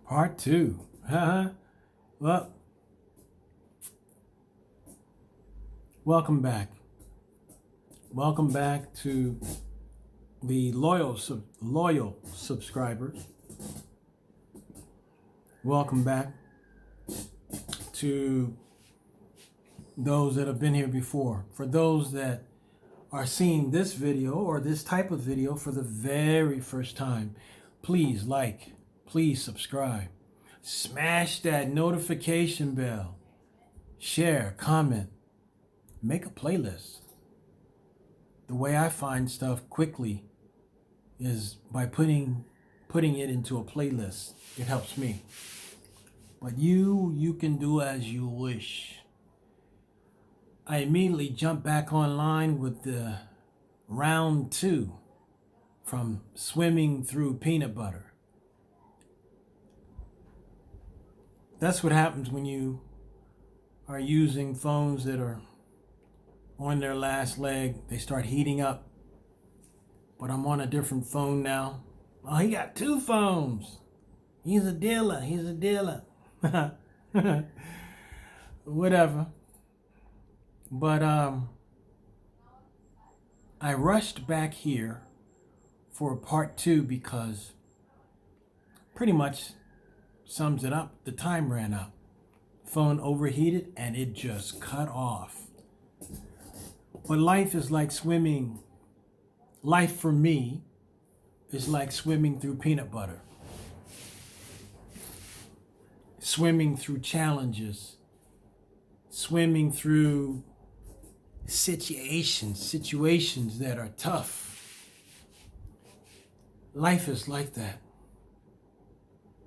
Part 2. Well, welcome back. Welcome back to the loyal subscribers. Welcome back to those that have been here before. For those that are seeing this video or this type of video for the very first time, please like, please subscribe, smash that notification bell, share, comment, make a playlist. The way I find stuff quickly is by putting it into a playlist. It helps me. But you can do as you wish. I immediately jump back online with the round 2 from swimming through peanut butter. That's what happens when you are using phones that are on their last leg. They start heating up. But I'm on a different phone now. Oh, he got 2 phones. He's a dealer. Whatever. But I rushed back here for part 2 because pretty much sums it up. The time ran out. Phone overheated and it just cut off. But life is like swimming. Life for me is like swimming through peanut butter. Swimming through challenges. Swimming through situations that are tough. Life is like that.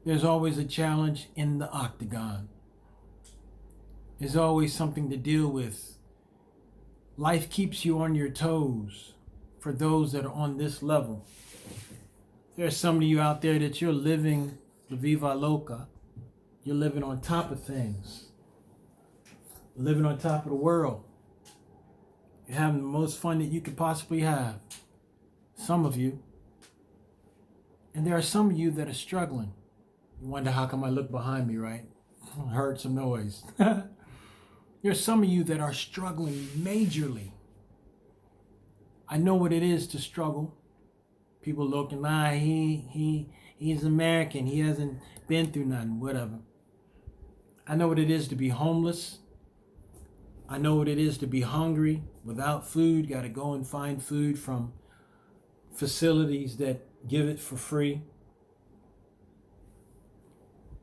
There's always a challenge in the octagon. There's always something to deal with. Life keeps you on your toes for those that are on this level. There's some of you out there that you're living la viva loca. You're living on top of things. Living on top of the world. You're having the most fun that you could possibly have. Some of you. And there are some of you that are struggling. You wonder how come I look behind me, right? I heard some noise. There's some of you that are struggling majorly. I know what it is to struggle. People looking, he's American. He hasn't been through nothing, whatever. I know what it is to be homeless. I know what it is to be hungry, without food. Got to go and find food from facilities that give it for free.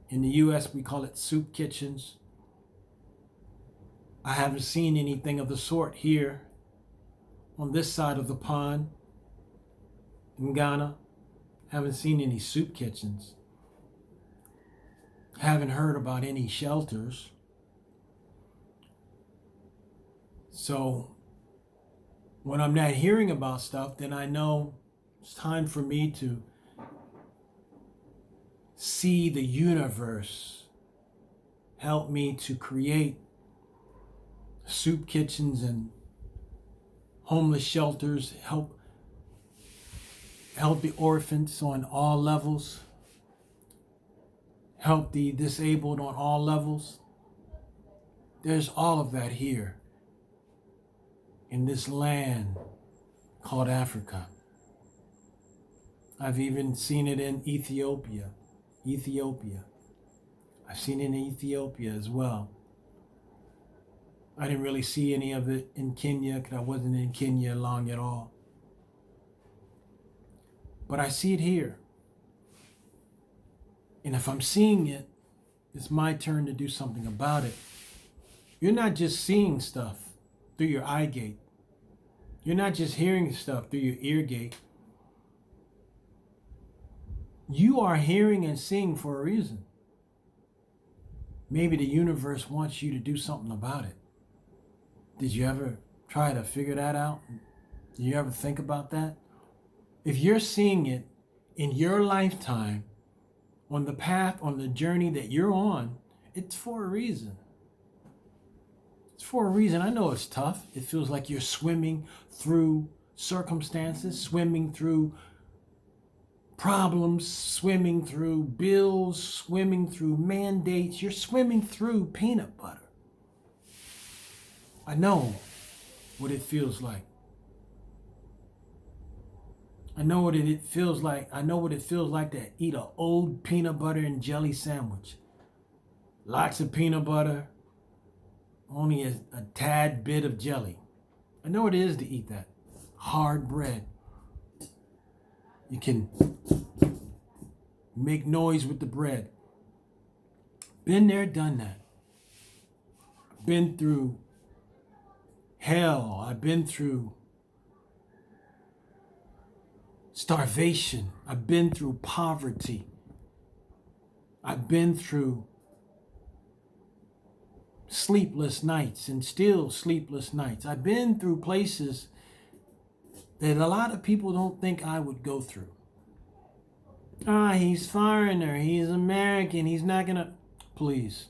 In the U.S., we call it soup kitchens. I haven't seen anything of the sort here on this side of the pond in Ghana. Haven't seen any soup kitchens. Haven't heard about any shelters. So when I'm not hearing about stuff, then I know it's time for me to see the universe help me to create soup kitchens and homeless shelters, help the orphans on all levels, help the disabled on all levels. There's all of that here in this land called Africa. I've even seen it in Ethiopia. I've seen it in Ethiopia as well. I didn't really see any of it in Kenya because I wasn't in Kenya long at all. But I see it here. And if I'm seeing it, it's my turn to do something about it. You're not just seeing stuff through your eye gate. You're not just hearing stuff through your ear gate. You are hearing and seeing for a reason. Maybe the universe wants you to do something about it. Did you ever try to figure that out? Did you ever think about that? If you're seeing it in your lifetime, on the path, on the journey that you're on, it's for a reason. It's for a reason. I know it's tough. It feels like you're swimming through circumstances, swimming through problems, swimming through bills, swimming through mandates. You're swimming through peanut butter. I know what it feels like. I know what it feels like. I know what it feels like to eat an old peanut butter and jelly sandwich. Lots of peanut butter, only a tad bit of jelly. I know what it is to eat that. Hard bread. You can make noise with the bread. Been there, done that. Been through hell. I've been through starvation. I've been through poverty. I've been through sleepless nights and still sleepless nights. I've been through places that a lot of people don't think I would go through. He's foreigner, he's American, he's not gonna... Please,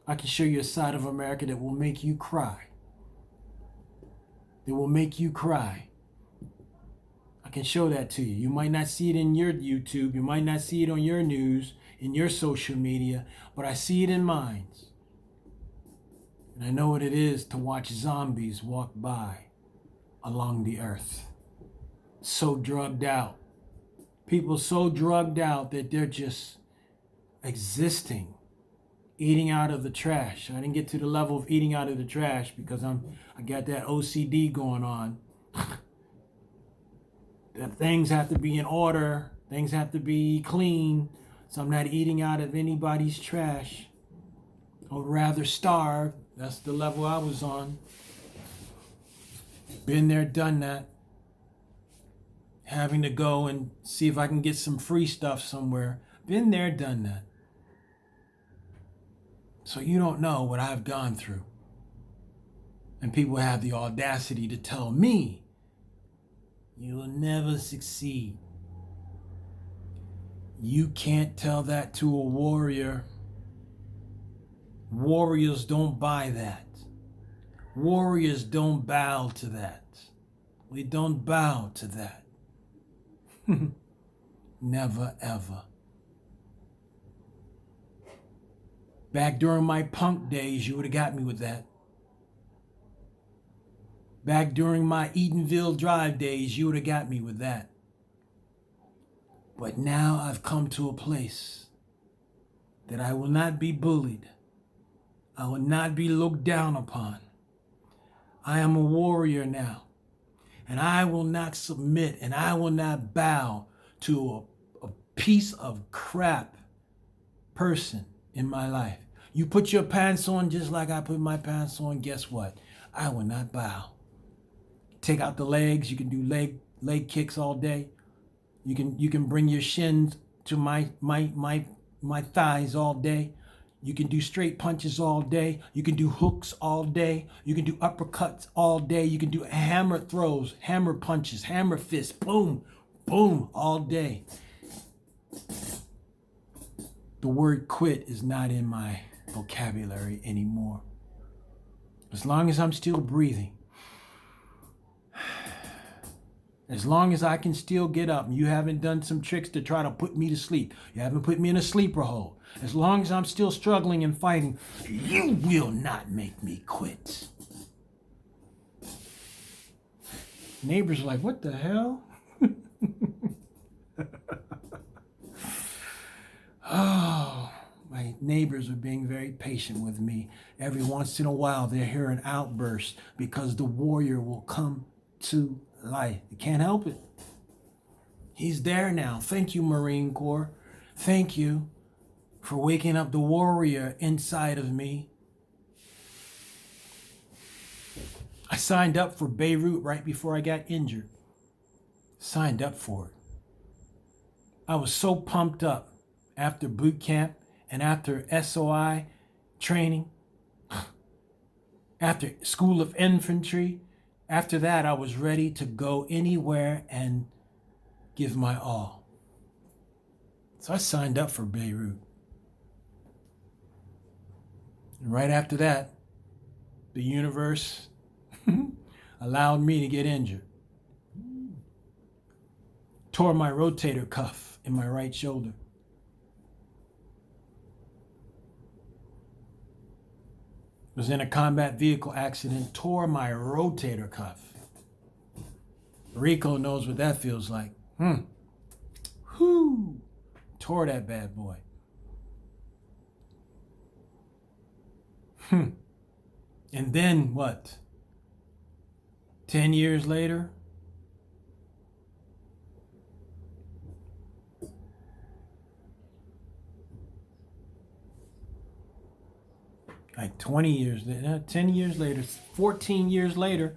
I can show you a side of America that will make you cry. That will make you cry. I can show that to you. You might not see it in your YouTube, you might not see it on your news, in your social media, but I see it in mine. And I know what it is to watch zombies walk by along the earth. So drugged out. People so drugged out that they're just existing, eating out of the trash. I didn't get to the level of eating out of the trash because I got that OCD going on. That things have to be in order, things have to be clean, so I'm not eating out of anybody's trash. I would rather starve. That's the level I was on. Been there, done that. Having to go and see if I can get some free stuff somewhere. Been there, done that. So you don't know what I've gone through. And people have the audacity to tell me, you will never succeed. You can't tell that to a warrior. Warriors don't buy that. Warriors don't bow to that. We don't bow to that. Never, ever. Back during my punk days, you would have got me with that. Back during my Eatonville Drive days, you would have got me with that. But now I've come to a place that I will not be bullied. I will not be looked down upon. I am a warrior now. And I will not submit and I will not bow to a piece of crap person in my life. You put your pants on just like I put my pants on, guess what? I will not bow. Take out the legs, you can do leg kicks all day. You can bring your shins to my thighs all day. You can do straight punches all day. You can do hooks all day. You can do uppercuts all day. You can do hammer throws, hammer punches, hammer fists, boom, boom, all day. The word quit is not in my vocabulary anymore. As long as I'm still breathing, as long as I can still get up, and you haven't done some tricks to try to put me to sleep, you haven't put me in a sleeper hole, as long as I'm still struggling and fighting, you will not make me quit. Neighbors are like, what the hell? Oh, my neighbors are being very patient with me. Every once in a while, they hear an outburst because the warrior will come to life. You can't help it. He's there now. Thank you, Marine Corps. Thank you for waking up the warrior inside of me. I signed up for Beirut right before I got injured. Signed up for it. I was so pumped up after boot camp and after SOI training, after School of Infantry. After that, I was ready to go anywhere and give my all. So I signed up for Beirut. And right after that, the universe allowed me to get injured. Tore my rotator cuff in my right shoulder. Was in a combat vehicle accident, tore my rotator cuff. Rico knows what that feels like. Whoo! Tore that bad boy. And then what? 10 years later, like 20 years later, 10 years later, 14 years later,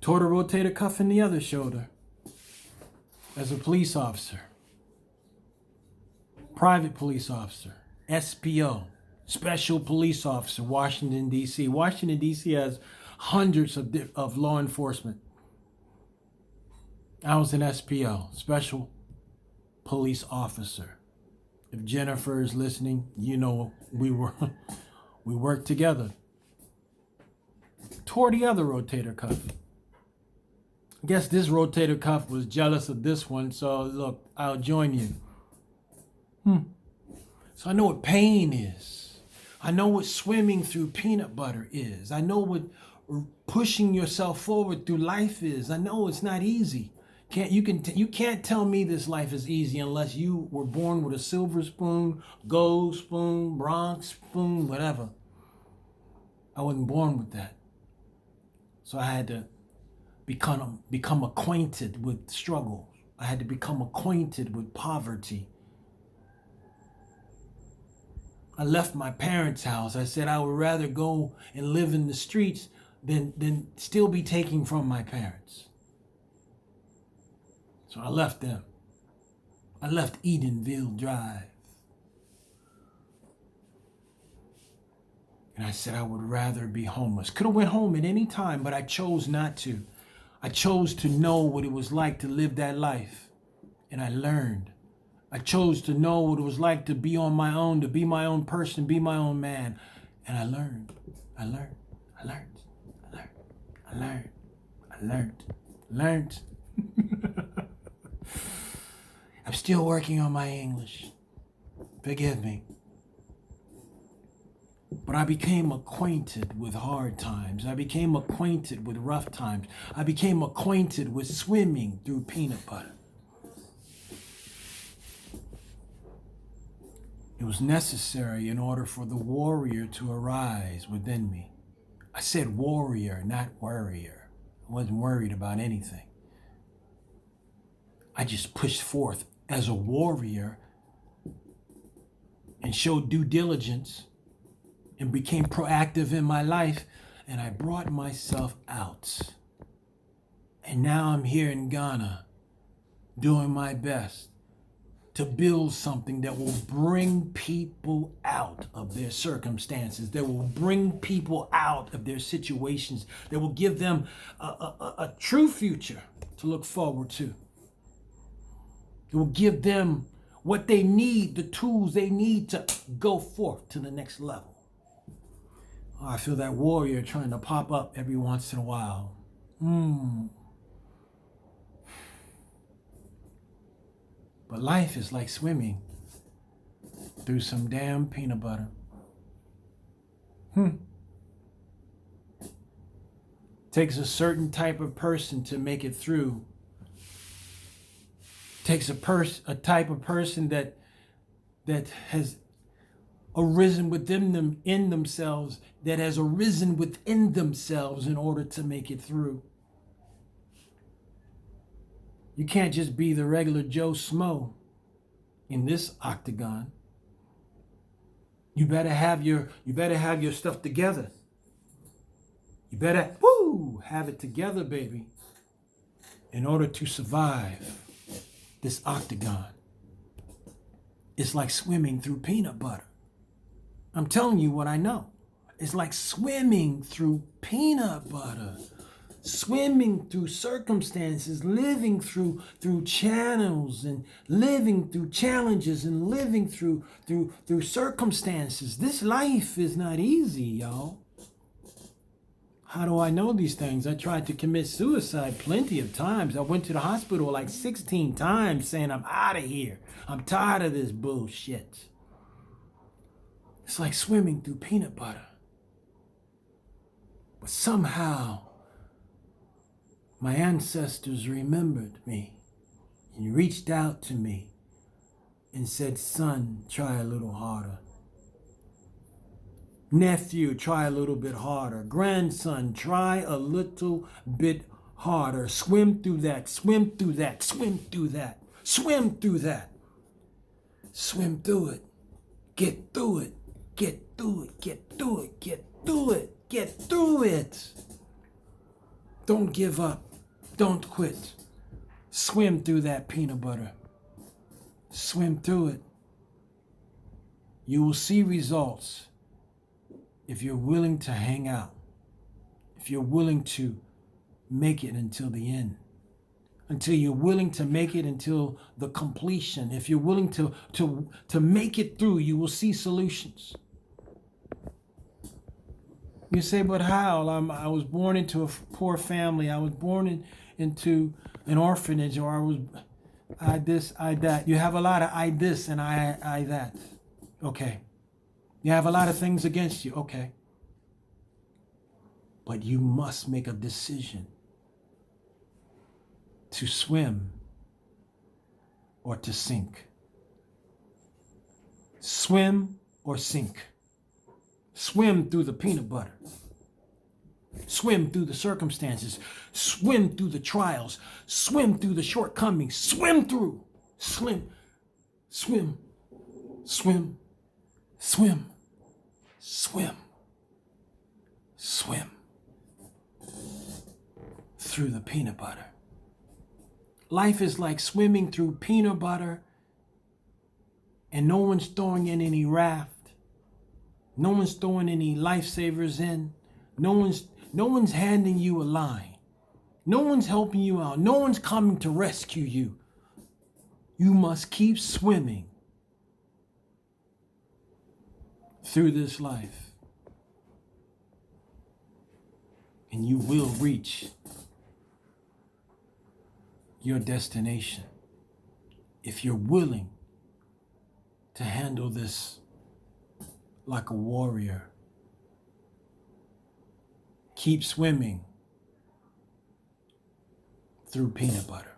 tore the rotator cuff in the other shoulder as a police officer, private police officer, SPO, Special Police Officer, Washington, D.C. Washington, D.C. has hundreds of law enforcement. I was an SPO, Special Police Officer. If Jennifer is listening, you know we worked together. Tore the other rotator cuff. I guess this rotator cuff was jealous of this one, so look, I'll join you. So I know what pain is. I know what swimming through peanut butter is. I know what pushing yourself forward through life is. I know it's not easy. You can't tell me this life is easy unless you were born with a silver spoon, gold spoon, bronze spoon, whatever. I wasn't born with that. So I had to become acquainted with struggle. I had to become acquainted with poverty. I left my parents' house. I said I would rather go and live in the streets than still be taking from my parents. So I left them. I left Edenville Drive. And I said I would rather be homeless. Could have went home at any time, but I chose not to. I chose to know what it was like to live that life. And I learned. I chose to know what it was like to be on my own, to be my own person, be my own man. And I learned. I learned. I learned. I learned. I learned. I learned. Learned. I'm still working on my English. Forgive me. But I became acquainted with hard times. I became acquainted with rough times. I became acquainted with swimming through peanut butter. It was necessary in order for the warrior to arise within me. I said warrior, not worrier. I wasn't worried about anything. I just pushed forth as a warrior and showed due diligence and became proactive in my life, and I brought myself out. And now I'm here in Ghana doing my best to build something that will bring people out of their circumstances, that will bring people out of their situations, that will give them a true future to look forward to. It will give them what they need, the tools they need to go forth to the next level. Oh, I feel that warrior trying to pop up every once in a while. But life is like swimming through some damn peanut butter. Takes a certain type of person to make it through. Takes a type of person that has arisen within them, in themselves, that has arisen within themselves in order to make it through. You can't just be the regular Joe Smo in this octagon. You better have your stuff together. You better have it together, baby, in order to survive this octagon. It's like swimming through peanut butter. I'm telling you what I know. It's like swimming through peanut butter, swimming through circumstances, living through channels and living through challenges and living through circumstances. This life is not easy, y'all. How do I know these things? I tried to commit suicide plenty of times. I went to the hospital like 16 times saying, I'm out of here. I'm tired of this bullshit. It's like swimming through peanut butter. But somehow, my ancestors remembered me and reached out to me and said, son, try a little harder. Nephew, try a little bit harder. Grandson, try a little bit harder. Swim through that, swim through that, swim through that, swim through that. Swim through it. Get through it. Get through it. Get through it. Get through it. Get through it. Don't give up. Don't quit. Swim through that peanut butter. Swim through it. You will see results if you're willing to hang out. If you're willing to make it until the end. Until you're willing to make it until the completion. If you're willing to make it through, you will see solutions. You say, but how? I was born into a poor family. I was born into an orphanage, or I this, I that. You have a lot of I this and I that. Okay. You have a lot of things against you. Okay. But you must make a decision to swim or to sink. Swim or sink. Swim through the peanut butter. Swim through the circumstances. Swim through the trials. Swim through the shortcomings. Swim through. Swim. Swim. Swim. Swim. Swim. Swim. Through the peanut butter. Life is like swimming through peanut butter, and no one's throwing in any raft. No one's throwing any lifesavers in. No one's handing you a line. No one's helping you out. No one's coming to rescue you. You must keep swimming through this life, and you will reach your destination if you're willing to handle this like a warrior. Keep swimming through peanut butter.